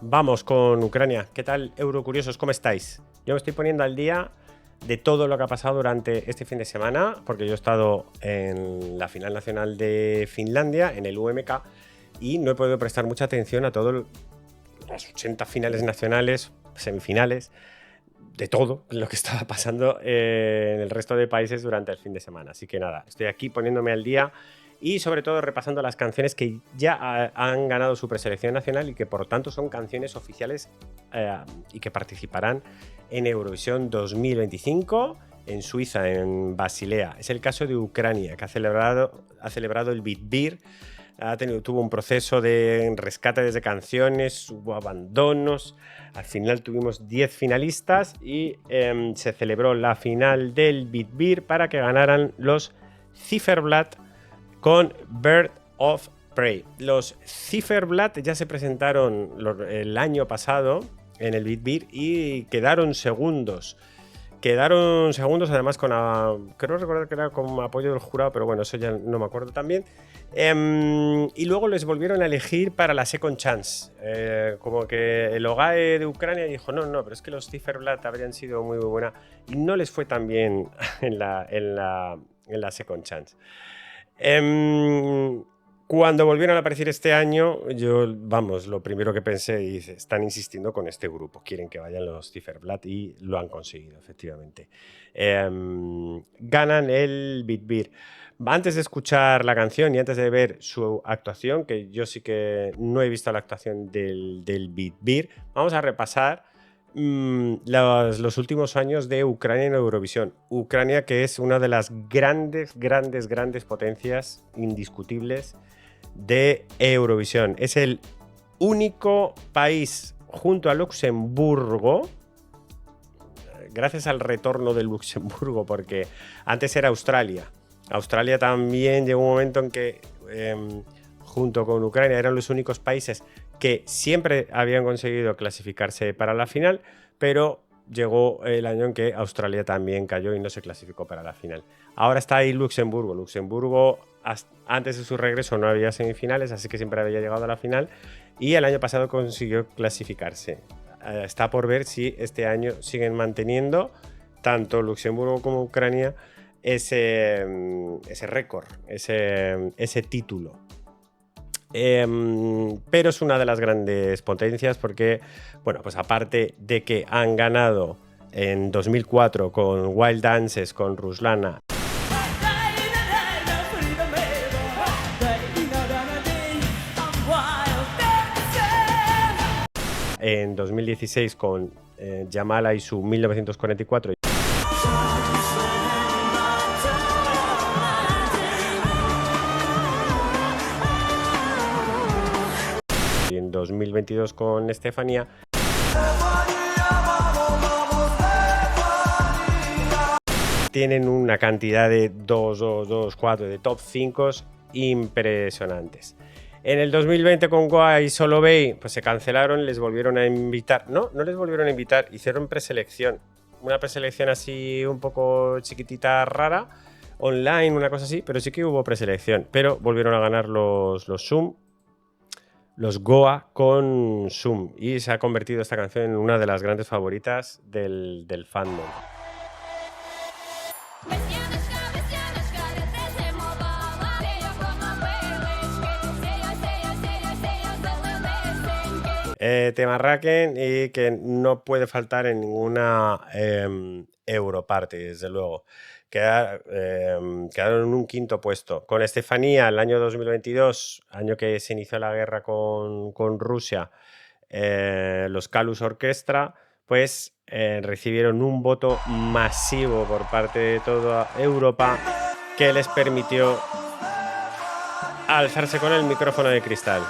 Vamos con Ucrania. ¿Qué tal, Eurocuriosos? ¿Cómo estáis? Yo me estoy poniendo al día de todo lo que ha pasado durante este fin de semana, porque yo he estado en la final nacional de Finlandia, en el UMK, y no he podido prestar mucha atención a todas las 80 finales nacionales, semifinales, de todo lo que estaba pasando en el resto de países durante el fin de semana. Así que nada, estoy aquí poniéndome al día y sobre todo repasando las canciones que ya han ganado su preselección nacional y que por tanto son canciones oficiales y que participarán en Eurovisión 2025 en Suiza, en Basilea. Es el caso de Ucrania, que ha celebrado el Beat Beer. Tuvo un proceso de rescate desde canciones, hubo abandonos. Al final tuvimos 10 finalistas y se celebró la final del Beat Beer para que ganaran los Zifferblatt con Bird of Prey. Los Zifferblatt ya se presentaron el año pasado en el Beat Beer y quedaron segundos. Quedaron segundos además creo recordar que era con apoyo del jurado, pero bueno, eso ya no me acuerdo tan bien. Y luego les volvieron a elegir para la Second Chance. Como que el OGAE de Ucrania dijo, no, pero es que los Zifferblatt habrían sido muy buena y no les fue tan bien en la Second Chance. Cuando volvieron a aparecer este año, lo primero que pensé, están insistiendo con este grupo, quieren que vayan los Zifferblatt y lo han conseguido, efectivamente. Ganan el Beat Beer. Antes de escuchar la canción y antes de ver su actuación, que yo sí que no he visto la actuación del Beat Beer, vamos a repasar los últimos años de Ucrania en Eurovisión. Ucrania, que es una de las grandes potencias indiscutibles de Eurovisión. Es el único país junto a Luxemburgo, gracias al retorno de Luxemburgo, porque antes era Australia. Australia también llegó un momento en que junto con Ucrania eran los únicos países que siempre habían conseguido clasificarse para la final, pero llegó el año en que Australia también cayó y no se clasificó para la final. Ahora está ahí Luxemburgo. Luxemburgo, antes de su regreso no había semifinales, así que siempre había llegado a la final y el año pasado consiguió clasificarse. Está por ver si este año siguen manteniendo tanto Luxemburgo como Ucrania ese récord, ese título. Pero es una de las grandes potencias porque, bueno, pues aparte de que han ganado en 2004 con Wild Dances, con Ruslana, en 2016 con Jamala y su 1944, y en 2022 con Estefanía, tienen una cantidad de 2, 4 de top 5 impresionantes. En el 2020 con Goa y Solovey pues se cancelaron, les volvieron a invitar. No les volvieron a invitar, hicieron preselección. Una preselección así un poco chiquitita, rara, online, una cosa así, pero sí que hubo preselección. Pero volvieron a ganar los Zoom, los Goa con Zoom. Y se ha convertido esta canción en una de las grandes favoritas del fandom. Temarraken y que no puede faltar en ninguna Europarty, desde luego. Quedaron en un quinto puesto. Con Estefanía, el año 2022, año que se inició la guerra con Rusia, los Kalus Orchestra, pues recibieron un voto masivo por parte de toda Europa que les permitió alzarse con el micrófono de cristal.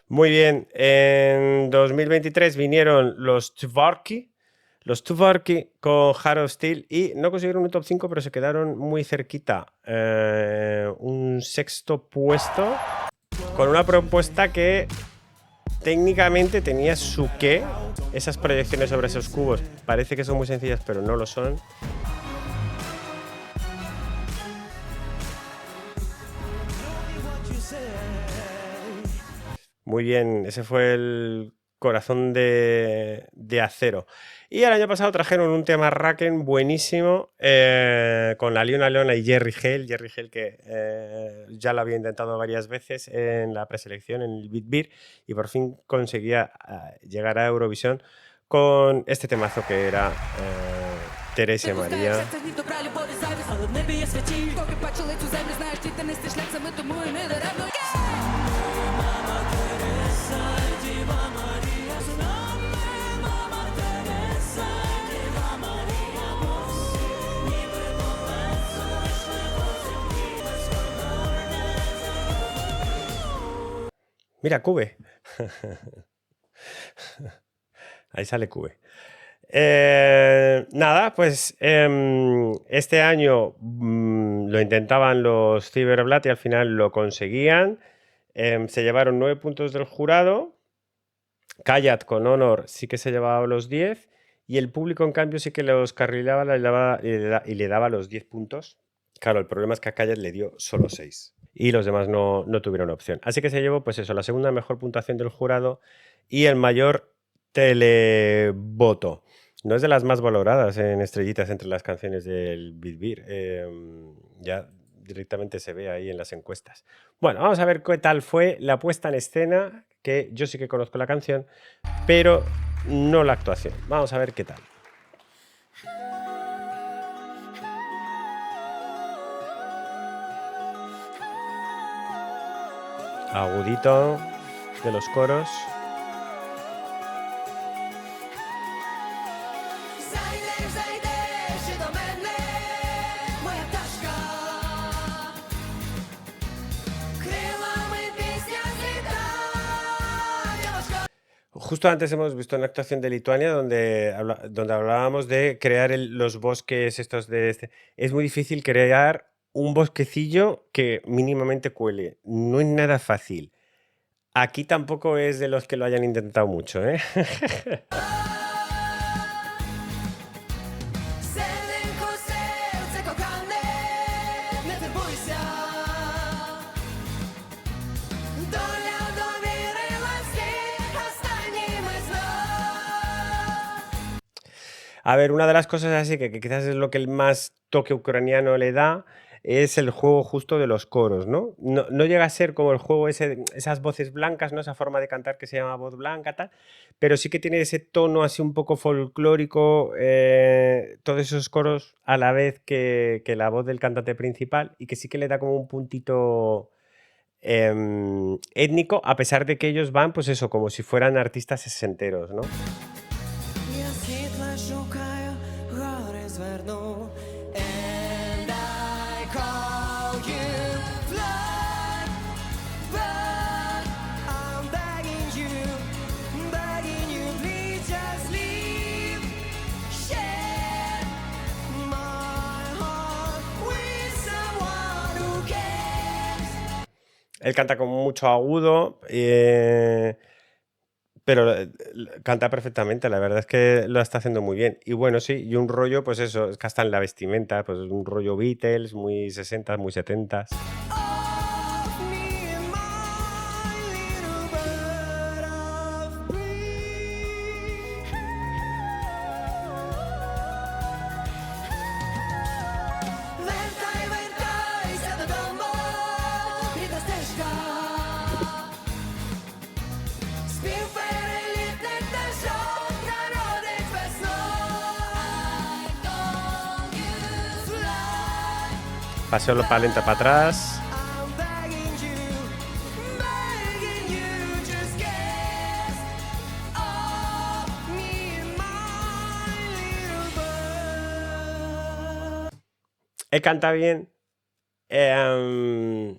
Muy bien, en 2023 vinieron los Tvarki con Heart of Steel y no consiguieron un top 5, pero se quedaron muy cerquita. Un sexto puesto con una propuesta que técnicamente tenía su qué. Esas proyecciones sobre esos cubos parece que son muy sencillas, pero no lo son. Muy bien, ese fue el corazón de acero. Y el año pasado trajeron un tema Raken buenísimo con la Leona Leona y Jerry Hell. Jerry Hell que ya lo había intentado varias veces en la preselección, en el Beat Beer, y por fin conseguía llegar a Eurovisión con este temazo que era Терезя Марія. Mira, Cube. Ahí sale Cube. Nada, pues este año lo intentaban los Cyberblat y al final lo conseguían. Se llevaron 9 puntos del jurado. Kayat con Honor sí que se llevaba los 10 y el público en cambio sí que los carrilaba y le daba los 10 puntos. Claro, el problema es que a Kayat le dio solo 6 y los demás no tuvieron opción. Así que se llevó, pues eso, la segunda mejor puntuación del jurado y el mayor televoto. No es de las más valoradas en estrellitas entre las canciones del Beat Beer. Ya directamente se ve ahí en las encuestas. Bueno, vamos a ver qué tal fue la puesta en escena, que yo sí que conozco la canción, pero no la actuación. Vamos a ver qué tal. Agudito de los coros. Justo antes hemos visto una actuación de Lituania donde hablábamos de crear los bosques estos de este. Es muy difícil crear un bosquecillo que mínimamente cuele. No es nada fácil. Aquí tampoco es de los que lo hayan intentado mucho, ¿eh? A ver, una de las cosas así que quizás es lo que el más toque ucraniano le da es el juego justo de los coros, ¿no? No llega a ser como el juego esas voces blancas, ¿no? Esa forma de cantar que se llama voz blanca, tal, pero sí que tiene ese tono así un poco folclórico, todos esos coros a la vez que la voz del cantante principal y que sí que le da como un puntito étnico, a pesar de que ellos van, pues eso, como si fueran artistas sesenteros, ¿no? Él canta con mucho agudo, pero canta perfectamente, la verdad es que lo está haciendo muy bien. Y bueno, sí, y un rollo, pues eso, es que hasta en la vestimenta, pues un rollo Beatles, muy 60s, muy 70s. Paseo la palenta para atrás. Él canta bien. Me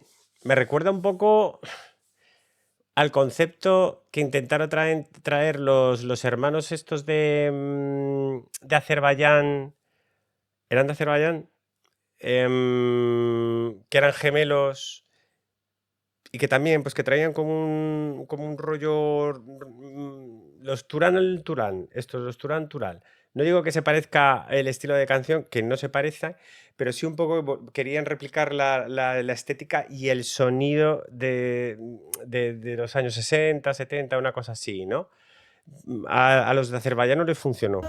recuerda un poco al concepto que intentaron traer los hermanos estos de Azerbaiyán. ¿Eran de Azerbaiyán? Que eran gemelos y que también, pues que traían como un rollo. Los Turán el Turán, estos, los Turán Tural. No digo que se parezca el estilo de canción, que no se parece, pero sí un poco querían replicar la estética y el sonido de los años 60, 70, una cosa así, ¿no? A los de Azerbaiyán no les funcionó.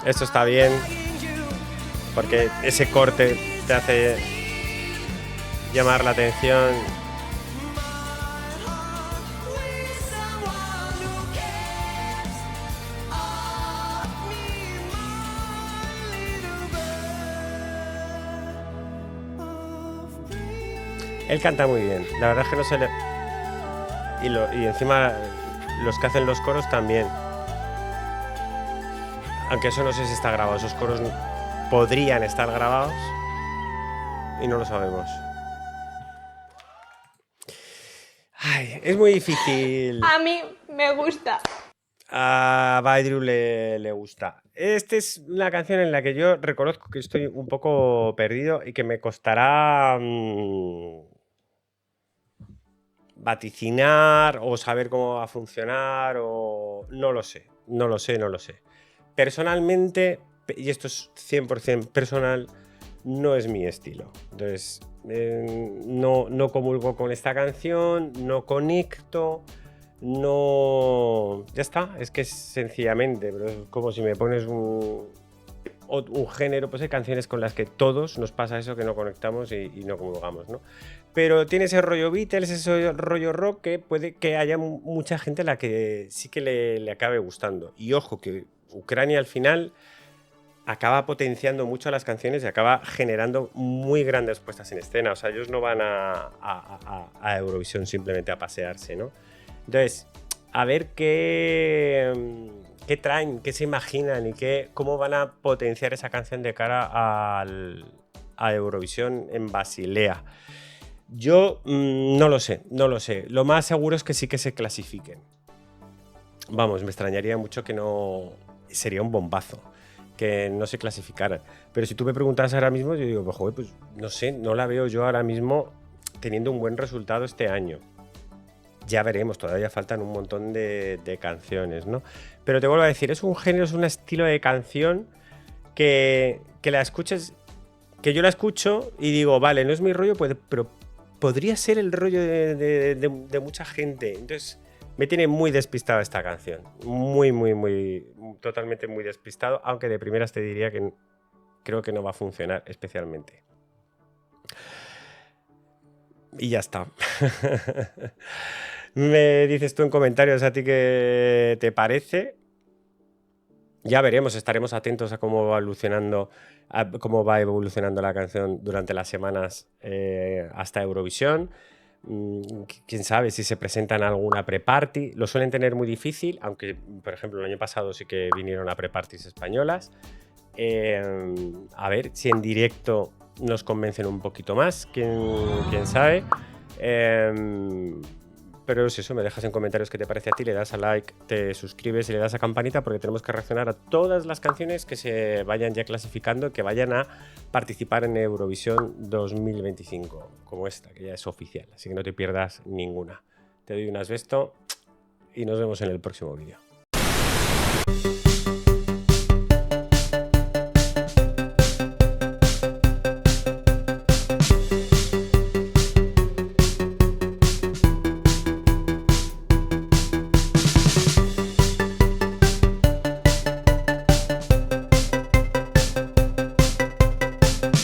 Esto está bien, porque ese corte te hace llamar la atención. Él canta muy bien, la verdad es que no se le... Y encima los que hacen los coros también. Aunque eso no sé si está grabado, esos coros podrían estar grabados y no lo sabemos. Ay, es muy difícil. A mí me gusta. A Badru le gusta. Esta es una canción en la que yo reconozco que estoy un poco perdido y que me costará vaticinar o saber cómo va a funcionar o... No lo sé. Personalmente, y esto es 100% personal, no es mi estilo. Entonces, no comulgo con esta canción, no conecto, no... Ya está, es que es sencillamente, pero es como si me pones un género, pues hay canciones con las que todos nos pasa eso, que no conectamos y no comulgamos, ¿no? Pero tiene ese rollo Beatles, ese rollo rock, que puede que haya mucha gente a la que sí que le acabe gustando. Y ojo, que Ucrania al final acaba potenciando mucho las canciones y acaba generando muy grandes puestas en escena. O sea, ellos no van a Eurovisión simplemente a pasearse, ¿no? Entonces, a ver qué traen, qué se imaginan y cómo van a potenciar esa canción de cara a Eurovisión en Basilea. Yo no lo sé. Lo más seguro es que sí que se clasifiquen. Vamos, me extrañaría mucho que no... Sería un bombazo que no se clasificaran. Pero si tú me preguntas ahora mismo, yo digo, pues, joder, pues no sé, no la veo yo ahora mismo teniendo un buen resultado este año. Ya veremos, todavía faltan un montón de canciones, ¿no? Pero te vuelvo a decir, es un género, es un estilo de canción que la escuches, que yo la escucho y digo, vale, no es mi rollo, pero podría ser el rollo de mucha gente. Entonces, me tiene muy despistado esta canción. Totalmente muy despistado, aunque de primeras te diría que creo que no va a funcionar especialmente. Y ya está. Me dices tú en comentarios a ti qué te parece. Ya veremos, estaremos atentos a cómo va evolucionando la canción durante las semanas hasta Eurovisión. Quién sabe si se presentan alguna pre-party. Lo suelen tener muy difícil, aunque, por ejemplo, el año pasado sí que vinieron a pre-parties españolas. A ver si en directo nos convencen un poquito más, quién sabe. Pero es eso, me dejas en comentarios qué te parece a ti, le das a like, te suscribes y le das a campanita, porque tenemos que reaccionar a todas las canciones que se vayan ya clasificando, que vayan a participar en Eurovisión 2025, como esta, que ya es oficial, así que no te pierdas ninguna. Te doy un asbesto y nos vemos en el próximo vídeo.